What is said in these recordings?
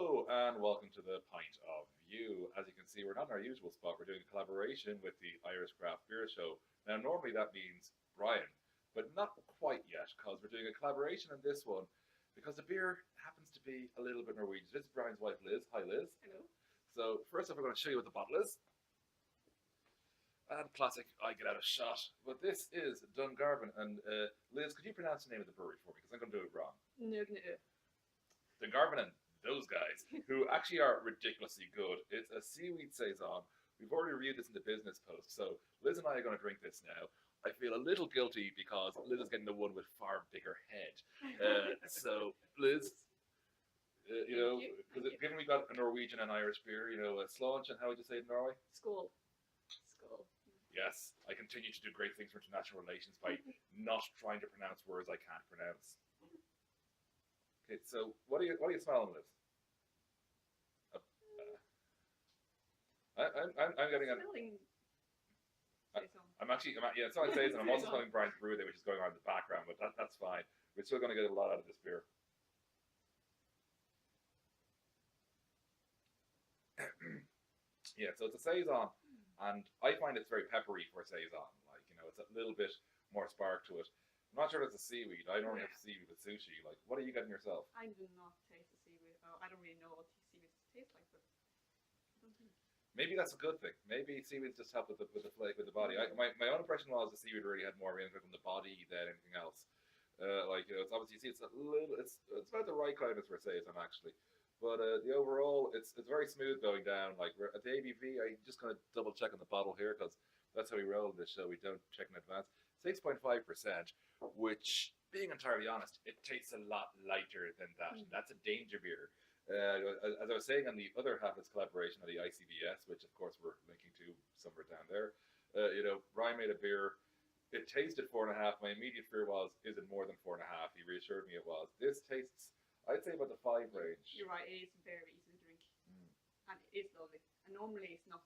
Hello and welcome to the Pint of You. As you can see, we're not in our usual spot. We're doing a collaboration with the Irish Craft Beer Show. Now, normally that means Brian, but not quite yet, because we're doing a collaboration on this one because the beer happens to be a little bit Norwegian. This is Brian's wife, Liz. Hi, Liz. Hello. So first off, we're going to show you what the bottle is. And classic, I get out a shot. But this is Dungarvan. And Liz, could you pronounce the name of the brewery for me? Because I'm going to do it wrong. Nogne. Dungarvan and those guys, who actually are ridiculously good. It's a Seaweed Saison. We've already reviewed this in the business post. So Liz and I are going to drink this now. I feel a little guilty because Liz is getting the one with far bigger head. So Liz, given we got a Norwegian and Irish beer, Sláinte, and how would you say it in Norway? Skål. Skål. Yes, I continue to do great things for international relations by not trying to pronounce words I can't pronounce. Okay, so what are you smelling, Liz? I'm getting an. It's not Saison. I'm also smelling Brian's Brew there, which is going on in the background, but that's fine. We're still going to get a lot out of this beer. Yeah, so it's a Saison, and I find it's very peppery for a Saison. It's a little bit more spark to it. I'm not sure if it's a seaweed. I normally have seaweed with sushi. Like, what are you getting yourself? I do not taste the seaweed. Oh, I don't really know what seaweed tastes like, but I don't think. Maybe that's a good thing. Maybe seaweeds just help with the flake with the body. My own impression was the seaweed really had more of an impact on the body than anything else. It's obviously, you see, it's about the right climate for a Saison actually. But the overall, it's very smooth going down. Like at the ABV, I'm just going to double check on the bottle here because that's how we roll this show. We don't check in advance. 6.5%, which, being entirely honest, it tastes a lot lighter than that. That's a danger beer. As I was saying on the other half of this collaboration of the ICBS, which of course we're linking to somewhere down there, Brian made a beer. It tasted 4.5. My immediate fear was, is it more than 4.5? He reassured me it was. This tastes, I'd say, about the 5 range. You're right. It is very easy to drink, and it is lovely. And normally it's not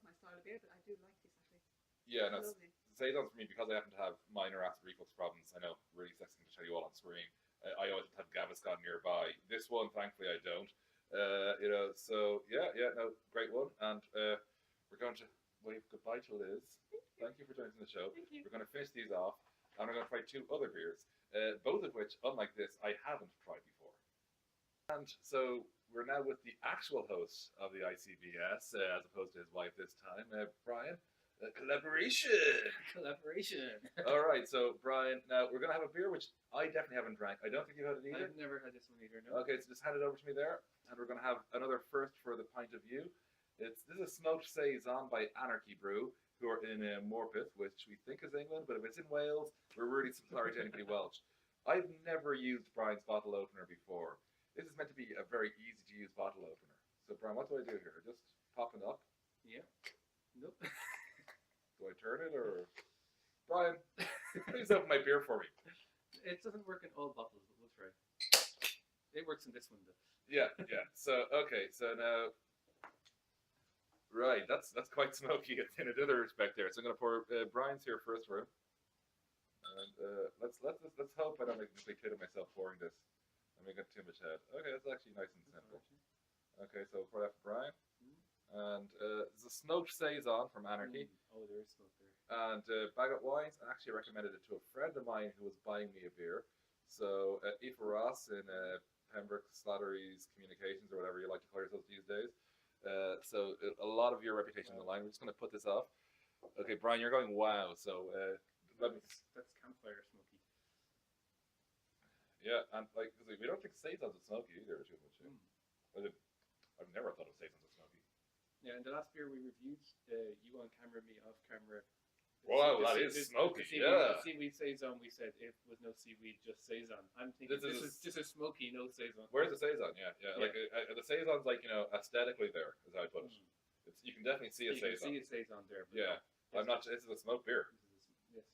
my style of beer, but I do like this actually. Yeah, no, Saison for me, because I happen to have minor acid reflux problems. I know, really sexy thing to tell you all on screen. I always have Gaviscon nearby. This one, thankfully, I don't. So great one. And we're going to wave goodbye to Liz. Thank you for joining the show. Thank you. We're going to finish these off, and we're going to try 2 other beers, both of which, unlike this, I haven't tried before. And so we're now with the actual host of the ICBS, as opposed to his wife this time, Brian. Collaboration. All right, so Brian, now we're going to have a beer which I definitely haven't drank. I don't think you've had it either. I've never had this one either, no. Okay, so just hand it over to me there, and we're going to have another first for the Pint of You. This is smoked Saison by Anarchy Brew, who are in Morpeth, which we think is England, but if it's in Wales, we're really sorry to anybody Welsh. I've never used Brian's bottle opener before. This is meant to be a very easy to use bottle opener. So Brian, what do I do here? Just pop it up? Yeah. Nope. Do I turn it or Brian? Please open my beer for me. It doesn't work in all bottles, but we'll try. It works in this one though. Yeah. So now, right, that's quite smoky in another respect there. So I'm gonna pour Brian's here first for him, and let's hope I don't make a big kid of myself pouring this. I make too much head. Okay, that's actually nice and simple. Okay, so pour that for Brian. And it's a smoked Saison from Anarchy. Oh, there is smoke there. And Bagot Wines, I actually recommended it to a friend of mine who was buying me a beer. So Aoife Ross in Pembroke Slattery's Communications, or whatever you like to call yourselves these days. So a lot of your reputation on the line. We're just going to put this off. Okay, Brian, you're going wow. So let me. That's campfire smoky. Yeah, and we don't think Saisons are smoky either too much. I've never thought of Saisons as smoky. Yeah, and the last beer we reviewed, you on camera, me off camera. Wow, that is smoky, yeah. The seaweed Saison, we said it was no seaweed, just Saison. I'm thinking this is smoky, no Saison. Where's the Saison? Yeah. Like the Saison's aesthetically there, as I put it. You can definitely see a Saison. You can see a Saison there. But yeah, I'm not. This is a smoked beer. Yes.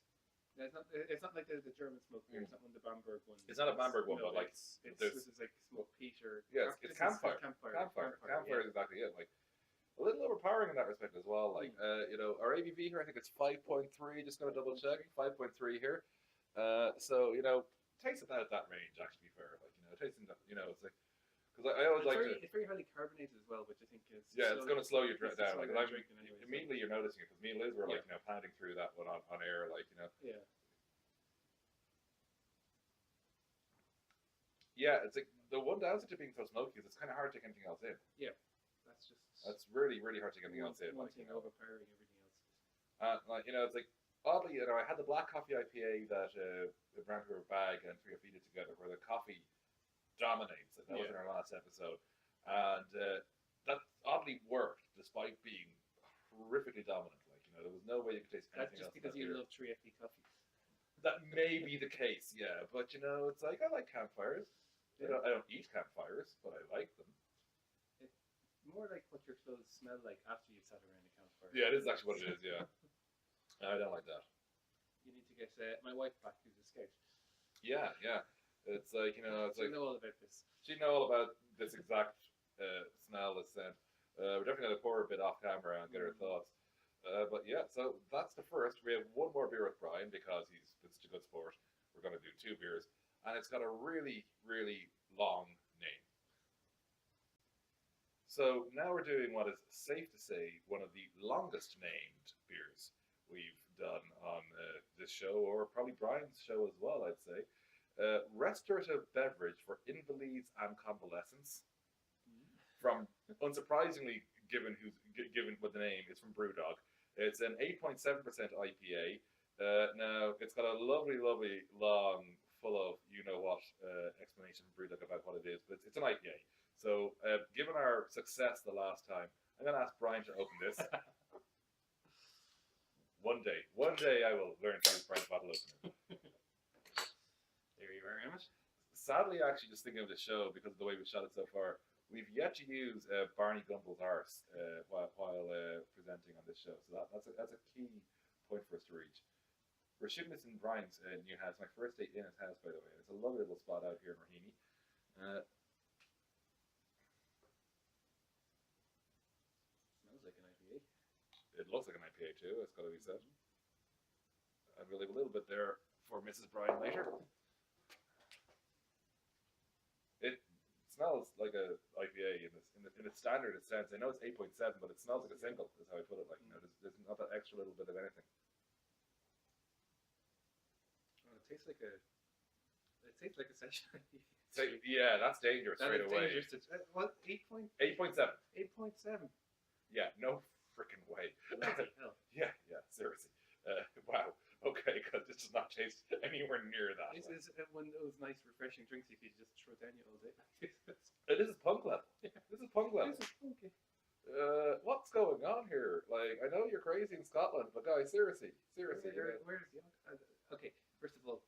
It's not like the German smoked beer. It's not one of the Bamberg ones. It's not a Bamberg one, but like this is like smoked peat or it's campfire. Campfire is exactly it. Like. A little overpowering in that respect as well. Like, our ABV here, I think it's 5.3. Just going to double check. 5.3 here. So, tastes about that range, actually, to be fair. Like, tasting that, it's like, because I always like to. It's very highly carbonated as well, which I think is Yeah, it's going to slow you it's down. slow Like down I'm, drinking anyway, so- immediately you're noticing it because me and Liz were like Yeah. pounding through that one on air, like Yeah. Yeah, it's like the one downside to being so smoky is it's kind of hard to take anything else in. That's Really hard to take anything one, else in. one Like, thing overpowering everything else. like it's like oddly, I had the black coffee IPA that the brand through a bag and three feed it together, where the coffee dominates it. That was in our last episode, and that oddly worked despite being horrifically dominant. Like there was no way you could taste That's anything just else. because you love 3FE coffee. That may be the case, yeah. But it's like I like campfires. Yeah. I don't eat campfires, but I like them. More like what your clothes smell like after you've sat around a campfire. Yeah, it is actually what it is. Yeah, I don't like that. You need to get my wife back, who's a scout. Yeah. It's like it's She'll like know all about this. she know all about this exact smell, this scent. We're definitely gonna pour a bit off camera and get her thoughts. But yeah, so that's the first. We have one more beer with Brian because he's been such a good sport. We're gonna do 2 beers, and it's got a really, really long name. So now we're doing what is safe to say one of the longest named beers we've done on this show, or probably Brian's show as well, I'd say. Restorative Beverage for Invalids and Convalescents. From, unsurprisingly, given what the name is, from Brewdog. It's an 8.7% IPA. Now, it's got a lovely, lovely, long, full of you-know-what explanation from Brewdog about what it is, but it's an IPA. So, given our success the last time, I'm going to ask Brian to open this. One day I will learn to use Brian's bottle opener. There you are, Emmet. Sadly, actually, just thinking of the show, because of the way we've shot it so far, we've yet to use Barney Gumbel's arse while presenting on this show. So that's a key point for us to reach. We're shooting this in Brian's new house. My first day in his house, by the way. It's a lovely little spot out here in Raheny. Smells like an IPA. It looks like an IPA too, it's got to be said. And we'll leave a little bit there for Mrs. Brian later. It smells like a IPA in its standard sense. I know it's 8.7, but it smells like a single, is how I put it. Like there's not that extra little bit of anything. Oh, it tastes like a session. Yeah, that's dangerous straight away. Dangerous. What? 8.7. 8.7. Yeah, no freaking way. Bloody hell. Yeah, seriously. Wow. Okay, because it does not taste anywhere near that. This is one of those nice, refreshing drinks you could just throw down all day. This is punk level. This is punk level. This is funky. What's going on here? Like, I know you're crazy in Scotland, but guys, seriously. Where's the okay, first of all,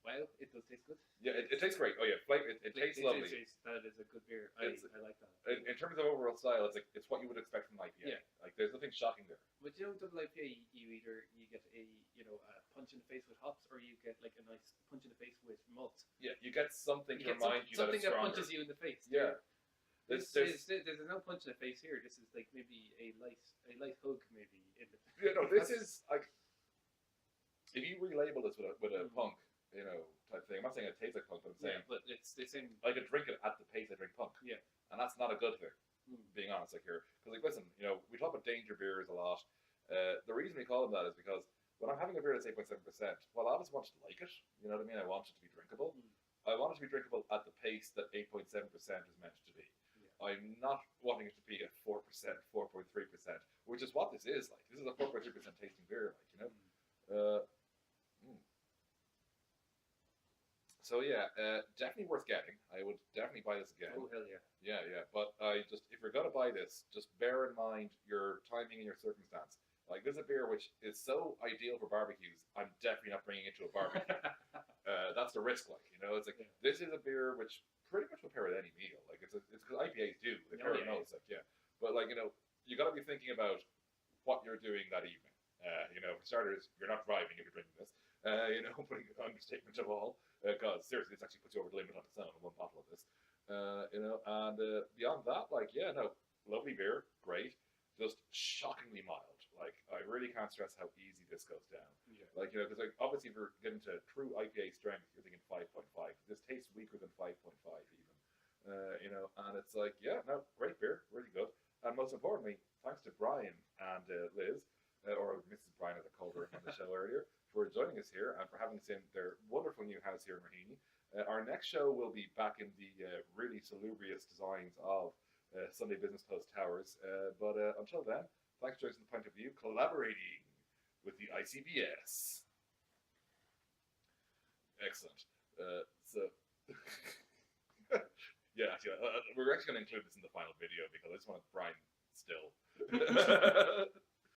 wow, it does taste good. Yeah, it tastes great. Oh yeah, it tastes lovely. That is a good beer. I like that. In terms of overall style, it's what you would expect from an IPA. Yeah. Like, there's nothing shocking there. But double IPA, you either get a punch in the face with hops, or you get like a nice punch in the face with malt. Yeah, you get something to You get remind you that something it's that stronger. punches you in the face. Yeah. There's no punch in the face here. This is like maybe a light hug, maybe in the. Yeah, no, this is like, if you relabel this with a punk, type thing. I'm not saying it tastes like punk, but I'm saying but it's the same. I could drink it at the pace I drink punk. Yeah. And that's not a good thing, being honest, like here. Because, like, listen, we talk about danger beers a lot. The reason we call them that is because when I'm having a beer that's 8.7%, well, I always want to like it. You know what I mean? I want it to be drinkable. I want it to be drinkable at the pace that 8.7% is meant to be. Yeah. I'm not wanting it to be at 4%, 4.3%, which is what this is like. This is a 4.3% tasting beer, So yeah, definitely worth getting. I would definitely buy this again. Oh hell yeah. Yeah. But if you're gonna buy this, just bear in mind your timing and your circumstance. Like, this is a beer which is so ideal for barbecues. I'm definitely not bringing it to a barbecue. That's the risk. It's like this is a beer which pretty much will pair with any meal. Like it's because IPAs do. They pair with most. But you got to be thinking about what you're doing that evening. For starters, you're not driving if you're drinking this. Putting an understatement of all. Because seriously, this actually puts you over the limit on its own, one bottle of this. And beyond that, lovely beer, great, just shockingly mild. I really can't stress how easy this goes down. Yeah. Because obviously if you're getting to true IPA strength, you're thinking 5.5. This tastes weaker than 5.5 even. And it's like, yeah, no, great beer, really good. And most importantly, thanks to Brian and Liz, or Mrs. Brian as I called her on the show earlier, for joining us here and for having us in their wonderful new house here in Raheny. Our next show will be back in the really salubrious designs of Sunday Business Post Towers. But until then, thanks for joining the Point of View, collaborating with the ICBS. Excellent. Yeah, we're actually going to include this in the final video because I just want Brian still.